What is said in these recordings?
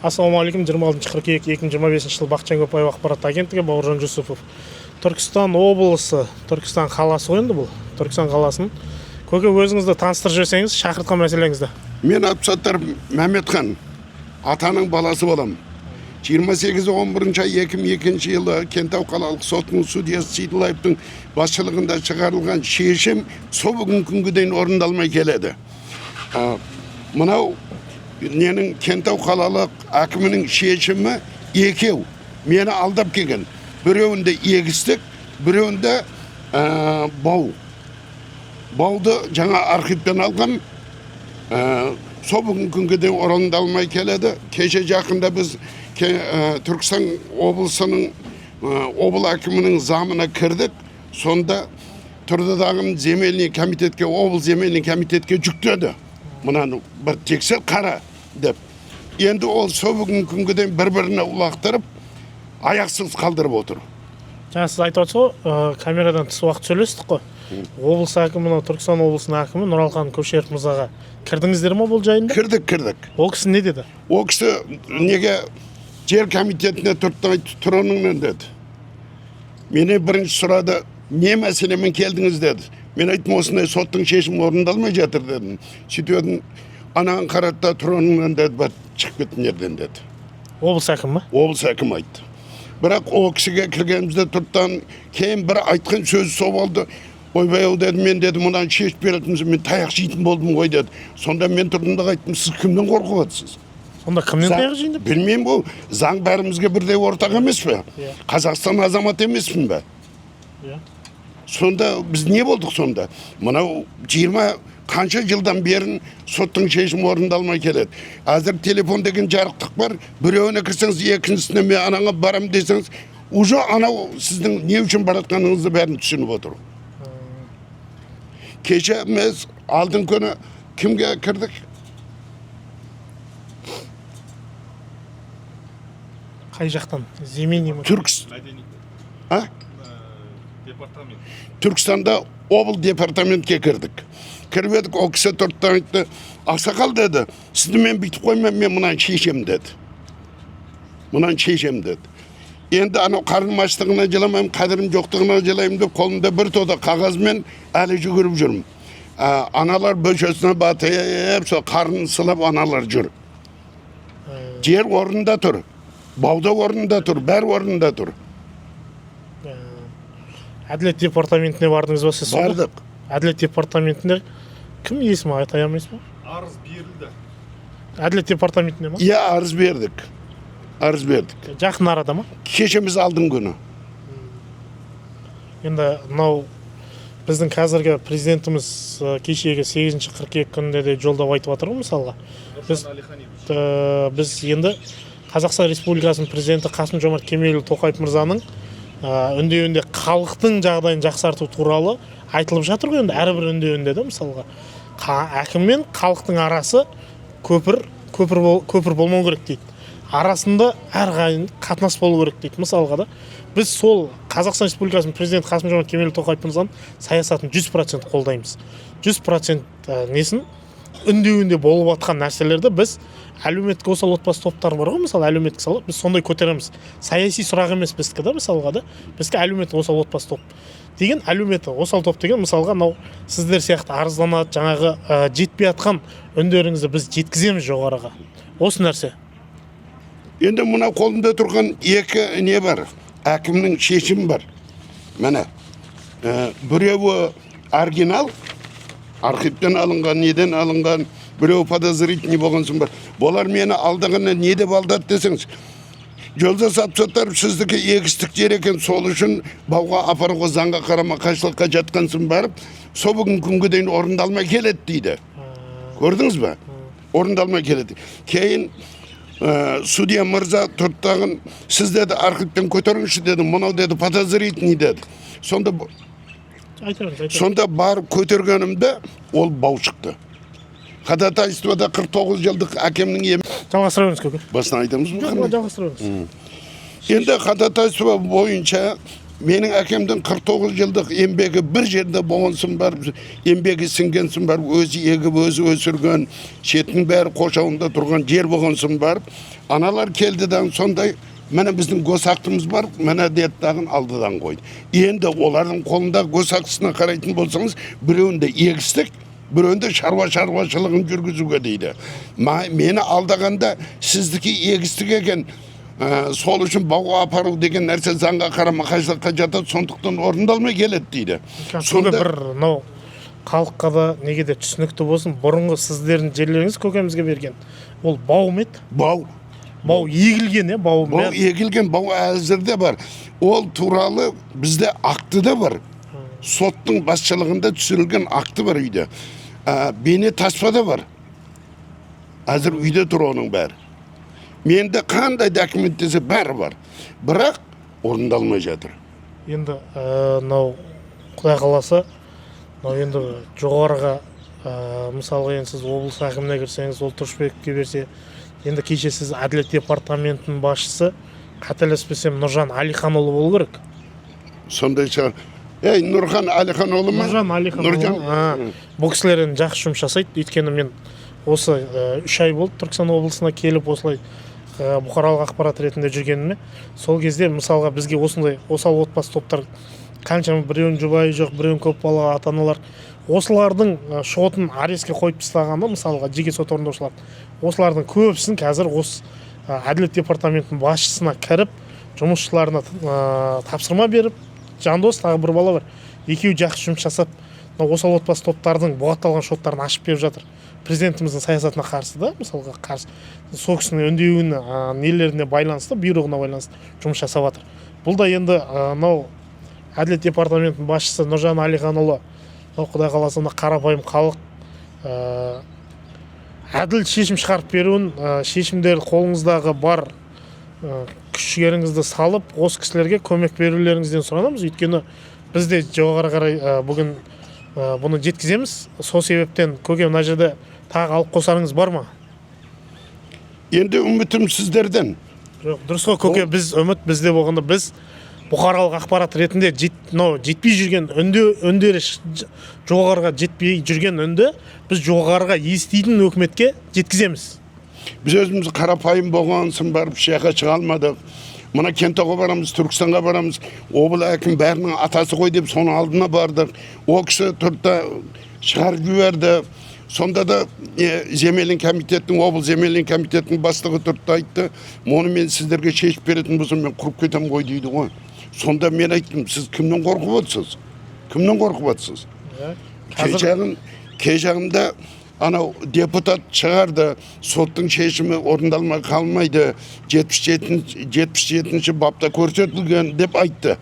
Ассалаумағалейкум. 26-қыркүйек 2025 жыл Бақытжан Көпбаев ақпарат агенттігі, Бауыржан Жүсіпов. Түркістан облысы, Түркістан қаласы ғой енді бұл. Түркістан қаласын. Көке, өзіңізді таныстырып жіберсеңіз, шақыртқан мәселеңізді. Мен Абсаттар Мәметхан, атаның баласы болам. 28-11-2002 жылы Кентау қалалық сотының судьясы Сейдуллаевтың басшылығында шығарылған шешім сол бүгінгі күнге дейін орындалмай келеді. Мынау ненің Кентау қалалық әкімінің шешімі екеу. Мені алдап келген. Біреуінде егістік, біреуінде бау. Бауды жаңа архивтен алған. Сол бүгінгі күнге дейін орындалмай келеді. Кеше жақында біз Түркістан облысының обыл әкімінің замына кірдік. Сонда Тұрдыдағын земельный комитетке, обыл земельный комитетке жүктеді. Мұнаны бір тексер қара деп. Енді ол сол бүгінгі күнге дейін бір-біріне улақтырып, аяқсыз қалдырып отыр. Жаңа сіз айтып отырсыз, камерадан тыс уақыт сөйлестік қой. Облыс әкімі, Түркістан облысының әкімі Нұралхан Көшеров мырзаға кірдіңіздер ме бұл жайында? Кірдік. Ол кісі не деді? Ол кісі неге жер комитетіне тұрғаныңнан деді. Мені бірінші сұрады, не мәселемен келдіңіз деді. Мен айттым, осындай соттың шешімі орындалмай жатыр дедім. Сөйтіп анаған қаратта тұрғаныңнан деді, бар шығып кеттің жерден деді. Облыс әкімі ме? Облыс әкімі айтты. Бірақ ол кісіге кіргенімізде тұрттан кейін бір айтқан сөзі сол болды. Ойбай-ау деді, мен деді, мұнан шешіп беретініміз, мен таяқ жейтін болдым ғой деді. Сонда мен тұрдымда айттым, сіз кімнен қорқып отырсыз? Сонда кімнен таяқ жейді? Білмеймін, бұл заң бәрімізге бірдей ортақ емес пе? Қазақстан азамат емеспін бе? Сонда біз не болдық сонда? Мынау 20 қанша жылдан берін соттың шешімі орындалмай келеді. Әзір телефон деген жарықтық бар. Біреуіне кірсеңіз, екіншісіне мен анаңа барам десеңіз, уже анау сіздің не үшін баратқаныңызды бәрін түсініп отыр. Кеше біз алдың күні кімге кірдік? Қай жақтан? Земельный ме? Түркістанда обыл департаментке кірдік. Кіріп едік, ол кісі тұрттан айтты, ақсақал деді, сізді мен бүйтіп қоймам, мен мұнан шешем деді. Енді анау қарным аштығына жыламайым, қадірім жоқтығына жылайым деп, қолымда бір тода қағазмен әлі жүгіріп жүрмін. Аналар бөшесіне батып, сол қарнын сылап аналар жүр. Жер орнында тұр, бауда орнында тұр, бәр орнында тұр. Әділет департаментіне бардыңыз ба сіз? Бардық. Әділет департаментінде кім есімі айта алмайсыз ба? Арыз берілді. Әділет департаментіне ма? Иә, арыз бердік. Жақын арада ма? Кешеміз алдың күні. Енді мынау біздің қазіргі президентіміз кешегі 8 қыркүйек күнінде де жолдап айтып жатыр ғой, мысалға. Біз енді Қазақстан Республикасының президенті Қасым-Жомарт Кемелұлы Тоқаев мырзаның үндеуінде халықтың жағдайын жақсарту туралы айтылып жатыр ғой, енді әрбір үндеуінде де мысалға. Әкім мен халықтың арасы көпір болмау керек дейді. Арасында әрқайын қатынас болу керек дейді. Мысалға да біз сол Қазақстан Республикасының президенті Қасым-Жомарт Кемелұлы Тоқаев мырзаның саясатын 100% қолдаймыз. 100% несін үндеуінде болып жатқан нәрселерді біз әлеуметтік осал отбасы топтары бар ғой, мысалы әлеуметтік сала, біз сондай көтереміз. Саяси сұрақ емес біздікі да, мысалға да, біздікі әлеуметтік осал отбасы топ. Деген әлеуметтік осал топ деген мысалға мынау сіздер сияқты арызданады, жаңағы жетпей жатқан үндеріңізді біз жеткіземіз жоғарыға. Осы нәрсе. Енді мына қолымда тұрған екі не бар? Әкімнің шешімі бар. Міне, біреуі оригинал, архивтен алынған, неден алынған, біреу подозрительный болған соң бар. Болар мені алдығына не деп алдады десеңіз. Жолдас Абсаттар, сіздікі егістік жер екен, сол үшін бауға апаруға заңға қарама қайшылыққа жатқансын барып, сол бүгін күнге дейін орындалмай келеді дейді. Көрдіңіз ба? Орындалмай келеді. Кейін судья мырза тұрттағын, сіз деді архивтен көтеріңізші деді, мұнау деді подозрительный деді. Сонда барып көтергенімді ол бау шықты. Ходатайствода 49 жылдық әкемнің емі. Жалғастыра беріңіз көке. Басына айтамыз бұл қандай? Жалғастыра беріңіз. Енді ходатайство бойынша Менің әкемдің 49 жылдық еңбегі бір жерде болғансын бар, еңбегі сіңгенсін бар, өзі егіп, өзі өсірген, шетінің бәрі қоршауында тұрған жер болғансын бар. Аналар келдіден сондай, міне біздің госақтымыз бар, міне деттағын алдыдан қойды. Енді олардың қолында госақтысына қарайтын болсаңыз, біреуінде егістік, біреуінде шаруашылығын жүргізуге дейді. Мені алдағанда сіздікі егістік екен, сол үшін бауға апару деген нәрсе заңға қарама-қайшылыққа жатады, сондықтан орындалмай келеді дейді. Сонда бір халыққа да неге де түсінікті болсын, бұрынғы сіздердің жерлеріңіз көкемізге берген. Ол бау ма еді? Бау егілген, бау егілген, бау әзірде бар. Ол туралы бізде акты да бар. Соттың басшылығында түсірілген акты бар үйде. Бейне таспа да бар. Әзір үйде тұр оның бәрі. Менде қандай документ десе бәрі бар. Бірақ орындалмай жатыр. Енді Құдай қаласа, енді жоғарыға, мысалға енді сіз облыс әкіміне кірсеңіз, ол Тұрышбековке берсе, енді кеше сіз Әділет департаментінің басшысы, қателеспесем, Нұржан Әлиханұлы болу керек. Сондай шығар. Нұржан Әлиханұлы ма? Нұржан Әлиханұлы. Бұл кісілер енді жақсы жұмыс жасайды. Өйткені мен осы 3 ай болды Түркістан облысына келіп осылай бұқаралық ақпарат ретінде жүргеніме. Сол кезде мысалға бізге осындай осал отбасы топтар қаншама, біреуінің жұбайы жоқ, біреуінің көп бала ата-аналар, осылардың шотын арестке қойып тастағанда, мысалға жеке сот орындаушылар, осылардың көбісін қазір осы Әділет департаментінің басшысына кіріп, жұмысшыларына тапсырма беріп, Жандос тағы бір бала бар, екеуі жақсы жұмыс жасап, осал отбасы топтардың бұғатталған шоттарын ашып беріп жатыр. Президентіміздің саясатына қарсы да, мысалға қарсы, сол кісінің үндеуіне, нелеріне байланысты, бұйрығына байланысты жұмыс жасап жатыр. Бұл да енді Әділет департаментінің басшысы Нұржан Әлиханұлы, Құдай қаласа қарапайым халық әділ шешім шығарып беруін, шешімдер қолыңыздағы бар күш-жігеріңізді салып, осы кісілерге көмек берулеріңізден сұранамыз. Өйткені біз де жоғары қарай бүгін бұны жеткіземіз. Сол себептен көке мына жерде тағы алып қосарыңыз бар ма? Енді үмітім сіздерден. Жоқ, дұрыс қой көке, біз үміт бізде болғанда, біз бұқаралық ақпарат ретінде жетпей жүрген үндері, жоғарыға жетпей жүрген үнді біз жоғарыға еститін өкіметке жеткіземіз. Біз өзіміз қарапайым болғансын барып шияға шыға алмадық. Мына Кентауға барамыз, Түркістанға барамыз, облыс әкім бәрінің атасы ғой деп соның алдына бардық. Ол кісі тұрда шығарып жіберді. Сонда да земелин комитеттің, облыс земелин комитеттің бастығы тұрды айтты, оны мен сіздерге шешіп беретін болсам, мен құрып кетем ғой дейді ғой. Сонда мен айттым, сіз кімнен қорқып отырсыз? Кімнен қорқып отырсыз? Кей жағында анау депутат шығарды, соттың шешімі орындалмай қалмайды, 77-ші бапта көрсетілген деп айтты.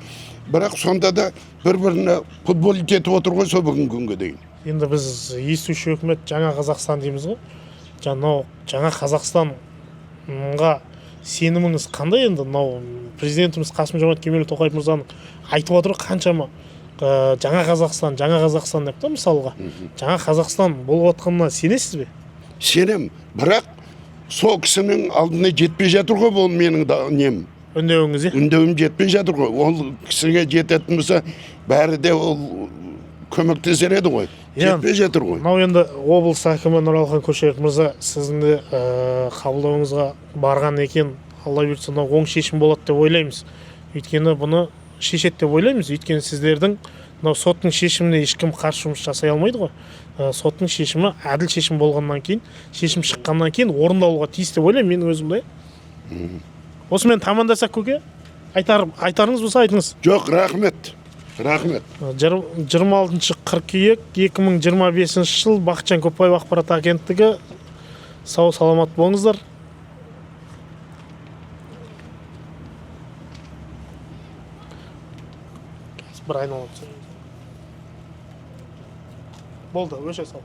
Бірақ сонда да бір-біріне футбол етіп отыр ғой сол бүгінгі күнге дейін. Енді біз естуші өкімет жаңа Қазақстан дейміз ғой. Жаңа Қазақстанға сеніміңіз қандай енді? Президентіміз Қасым-Жомарт Кемелұлы Тоқаев мырзаның айтып отыр қаншама жаңа Қазақстан деп та мысалға. Жаңа Қазақстан болып отқанына сенесіз бе? Сенем, бірақ сол кісінің алдына жетпей жатыр ғой бұл менің нем. Үндеуіңіз, Үндеуім жетпей жатыр ғой. Ол кісіге жететін болса, бәрі де ол көмектесер еді ғой. Жетпей жатыр ғой. Мынау енді облыс әкімі Нұралхан Көшербек мырза сіздің де қабылдауыңызға барған екен. Алла бұйыртса оң шешім болады деп ойлаймыз. Өйткені бұны шешеді деп ойлаймыз. Өйткені сіздердің соттың шешіміне ешкім қарсы жұмыс жасай алмайды ғой. Соттың шешімі әділ шешім болғаннан кейін, шешім шыққаннан кейін орындалуға тиіс деп ойлаймын менің өзімде. Осымен тамамдасақ көке, айтарыңыз болса айтыңыз. Жоқ, рахмет. 26 қыркүйек 2025 жыл Бақытжан Көпбаев ақпарат агенттігі. Сау саламат болыңыздар. Бір айналып болды, өше сал.